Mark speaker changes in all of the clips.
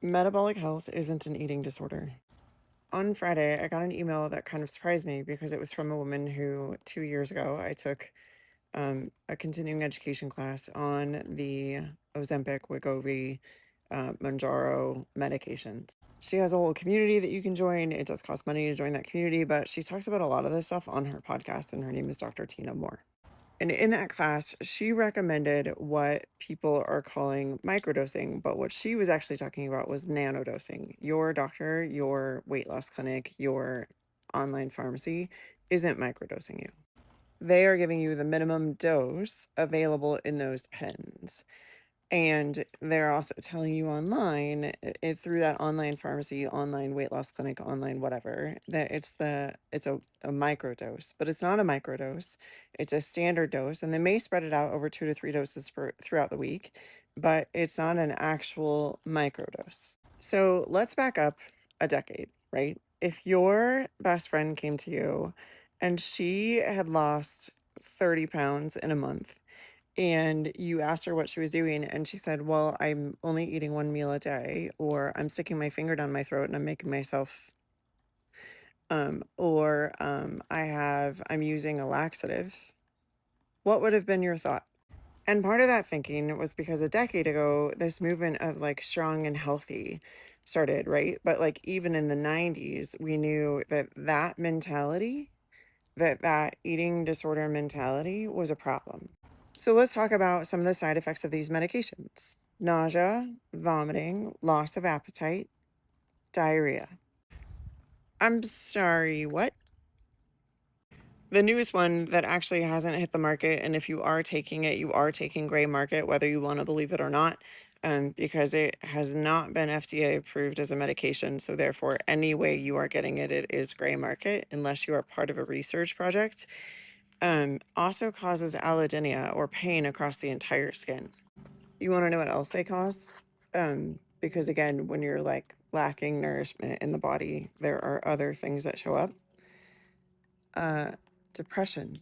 Speaker 1: Metabolic health isn't an eating disorder. On Friday, I got an email that kind of surprised me because it was from a woman who 2 years ago I took a continuing education class on the Ozempic, Wegovy, Mounjaro medications. She has a whole community that you can join. It does cost money to join that community, but she talks about a lot of this stuff on her podcast, and her name is Dr. Tina Moore. And in that class, she recommended what people are calling microdosing, but what she was actually talking about was nanodosing. Your doctor, your weight loss clinic, your online pharmacy isn't microdosing you. They are giving you the minimum dose available in those pens. And they're also telling you online, through that online pharmacy, online weight loss clinic, online whatever, that it's a microdose, but it's not a microdose. It's a standard dose, and they may spread it out over 2 to 3 doses throughout the week, but it's not an actual microdose. So let's back up a decade, right? If your best friend came to you and she had lost 30 pounds in a month, and you asked her what she was doing, and she said, "Well, I'm only eating one meal a day, or I'm sticking my finger down my throat and I'm making myself, or I'm using a laxative." What would have been your thought? And part of that thinking was because a decade ago, this movement of like strong and healthy started, right? But like even in the 90s, we knew that that mentality, that eating disorder mentality was a problem. So let's talk about some of the side effects of these medications: nausea, vomiting, loss of appetite, diarrhea. I'm sorry, what? The newest one that actually hasn't hit the market, and if you are taking it, you are taking gray market, whether you want to believe it or not, because it has not been FDA approved as a medication. So therefore, any way you are getting it, it is gray market unless you are part of a research project. Also causes allodynia, or pain across the entire skin. You want to know what else they cause? Because again, when you're like lacking nourishment in the body, there are other things that show up. Uh, Depression.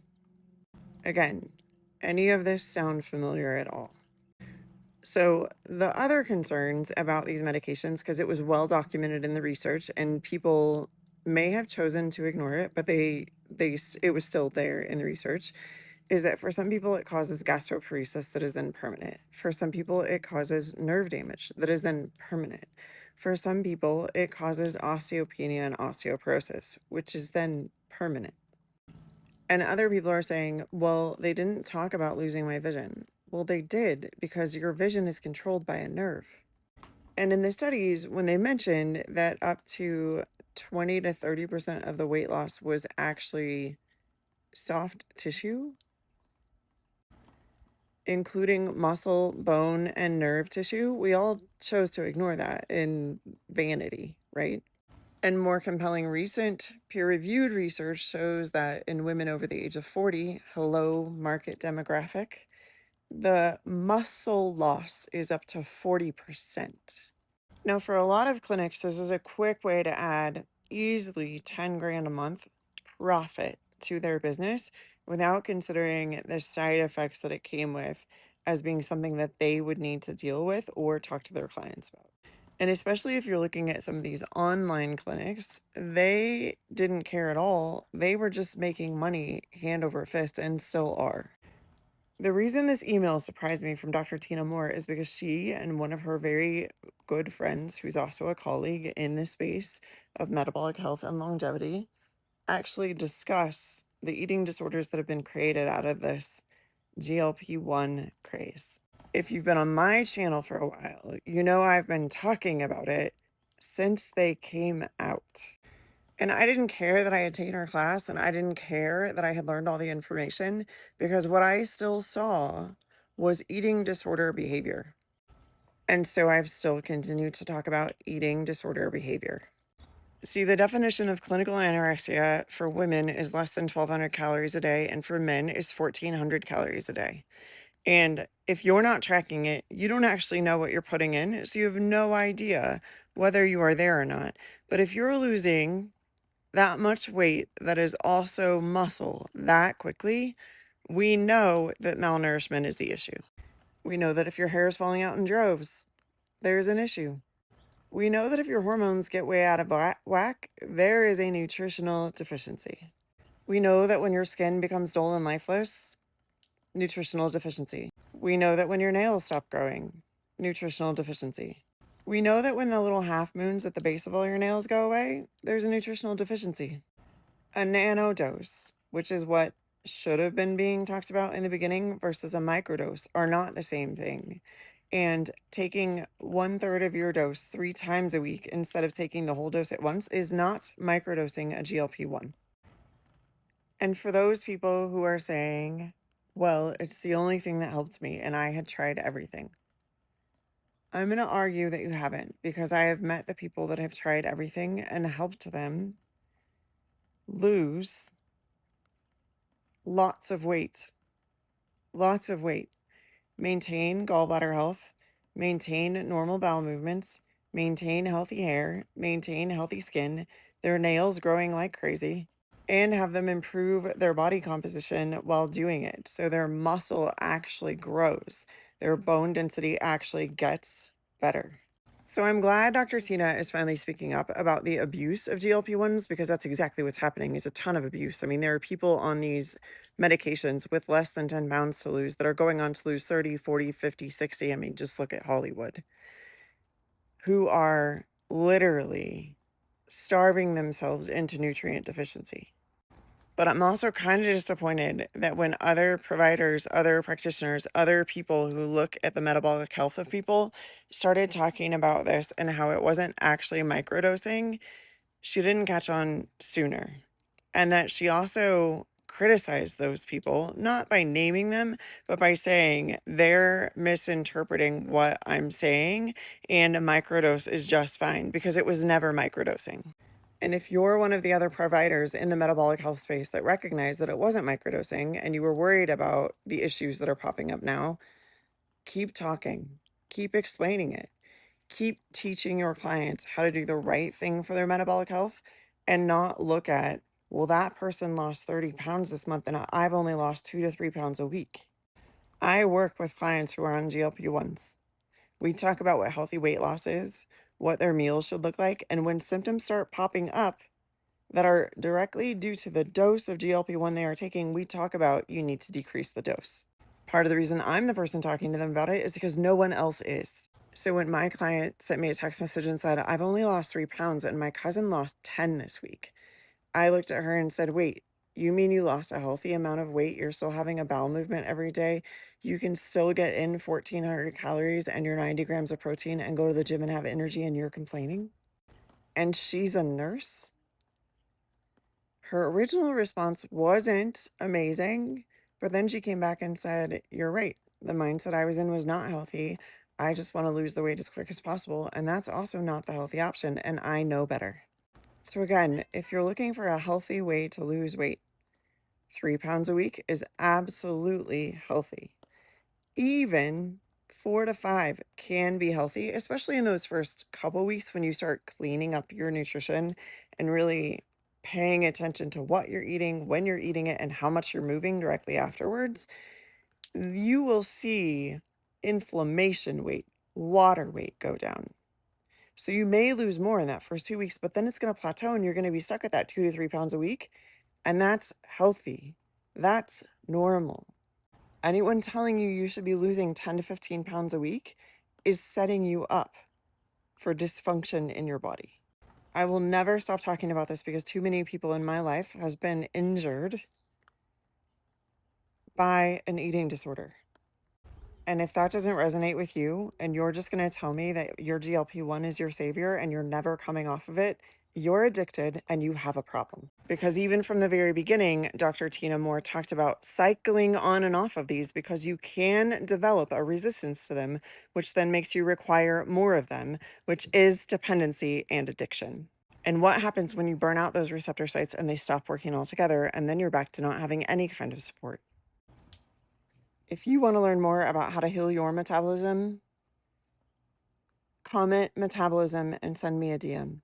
Speaker 1: Again, any of this sound familiar at all? So the other concerns about these medications, because it was well documented in the research, and people may have chosen to ignore it, but it was still there in the research, is that for some people it causes gastroparesis that is then permanent. For some people it causes nerve damage that is then permanent. For some people it causes osteopenia and osteoporosis, which is then permanent. And other people are saying, well, they didn't talk about losing my vision. Well, they did, because your vision is controlled by a nerve. And in the studies, when they mentioned that up to 20 to 30% of the weight loss was actually soft tissue, including muscle, bone, and nerve tissue, we all chose to ignore that in vanity, right? And more compelling, recent peer-reviewed research shows that in women over the age of 40, hello market demographic, the muscle loss is up to 40%. Now, for a lot of clinics, this is a quick way to add easily 10 grand a month profit to their business without considering the side effects that it came with as being something that they would need to deal with or talk to their clients about. And especially if you're looking at some of these online clinics, they didn't care at all. They were just making money hand over fist, and still are. The reason this email surprised me from Dr. Tina Moore is because she and one of her very good friends, who's also a colleague in the space of metabolic health and longevity, actually discuss the eating disorders that have been created out of this GLP-1 craze. If you've been on my channel for a while, you know I've been talking about it since they came out. And I didn't care that I had taken her class, and I didn't care that I had learned all the information, because what I still saw was eating disorder behavior. And so I've still continued to talk about eating disorder behavior. See, the definition of clinical anorexia for women is less than 1,200 calories a day, and for men is 1,400 calories a day. And if you're not tracking it, you don't actually know what you're putting in, so you have no idea whether you are there or not. But if you're losing that much weight that is also muscle that quickly, we know that malnourishment is the issue. We know that if your hair is falling out in droves, there's an issue. We know that if your hormones get way out of whack, there is a nutritional deficiency. We know that when your skin becomes dull and lifeless, nutritional deficiency. We know that when your nails stop growing, nutritional deficiency. We know that when the little half moons at the base of all your nails go away, there's a nutritional deficiency. A nano dose, which is what should have been being talked about in the beginning, versus a microdose, are not the same thing. And taking 1/3 of your dose 3 times a week instead of taking the whole dose at once is not microdosing a GLP-1. And for those people who are saying, well, it's the only thing that helped me and I had tried everything, I'm going to argue that you haven't, because I have met the people that have tried everything and helped them lose lots of weight, maintain gallbladder health, maintain normal bowel movements, maintain healthy hair, maintain healthy skin, their nails growing like crazy, and have them improve their body composition while doing it. So their muscle actually grows, their bone density actually gets better. So I'm glad Dr. Tina is finally speaking up about the abuse of GLP-1s, because that's exactly what's happening, is a ton of abuse. I mean, there are people on these medications with less than 10 pounds to lose that are going on to lose 30, 40, 50, 60. I mean, just look at Hollywood, who are literally starving themselves into nutrient deficiency. But I'm also kind of disappointed that when other providers, other practitioners, other people who look at the metabolic health of people started talking about this and how it wasn't actually microdosing, she didn't catch on sooner. And that she also criticized those people, not by naming them, but by saying they're misinterpreting what I'm saying, and a microdose is just fine, because it was never microdosing. And if you're one of the other providers in the metabolic health space that recognize that it wasn't microdosing and you were worried about the issues that are popping up now, keep talking, keep explaining it, keep teaching your clients how to do the right thing for their metabolic health, and not look at, well, that person lost 30 pounds this month and I've only lost 2 to 3 pounds a week. I work with clients who are on GLP-1s. We talk about what healthy weight loss is, what their meals should look like, and when symptoms start popping up that are directly due to the dose of GLP-1 they are taking, we talk about you need to decrease the dose. Part of the reason I'm the person talking to them about it is because no one else is. So when my client sent me a text message and said, I've only lost 3 pounds and my cousin lost 10 this week, I looked at her and said, wait, you mean you lost a healthy amount of weight? You're still having a bowel movement every day. You can still get in 1,400 calories and your 90 grams of protein and go to the gym and have energy, and you're complaining? And she's a nurse? Her original response wasn't amazing, but then she came back and said, you're right. The mindset I was in was not healthy. I just want to lose the weight as quick as possible. And that's also not the healthy option. And I know better. So again, if you're looking for a healthy way to lose weight, 3 pounds a week is absolutely healthy. Even 4 to 5 can be healthy, especially in those first couple weeks when you start cleaning up your nutrition and really paying attention to what you're eating, when you're eating it, and how much you're moving directly afterwards. You will see inflammation weight, water weight go down. So you may lose more in that first 2 weeks, but then it's going to plateau and you're going to be stuck at that 2 to 3 pounds a week. And that's healthy. That's normal. Anyone telling you you should be losing 10 to 15 pounds a week is setting you up for dysfunction in your body. I will never stop talking about this because too many people in my life has been injured by an eating disorder. And if that doesn't resonate with you and you're just going to tell me that your GLP-1 is your savior and you're never coming off of it, you're addicted and you have a problem. Because even from the very beginning, Dr. Tina Moore talked about cycling on and off of these because you can develop a resistance to them, which then makes you require more of them, which is dependency and addiction. And what happens when you burn out those receptor sites and they stop working altogether, and then you're back to not having any kind of support? If you want to learn more about how to heal your metabolism, comment metabolism and send me a DM.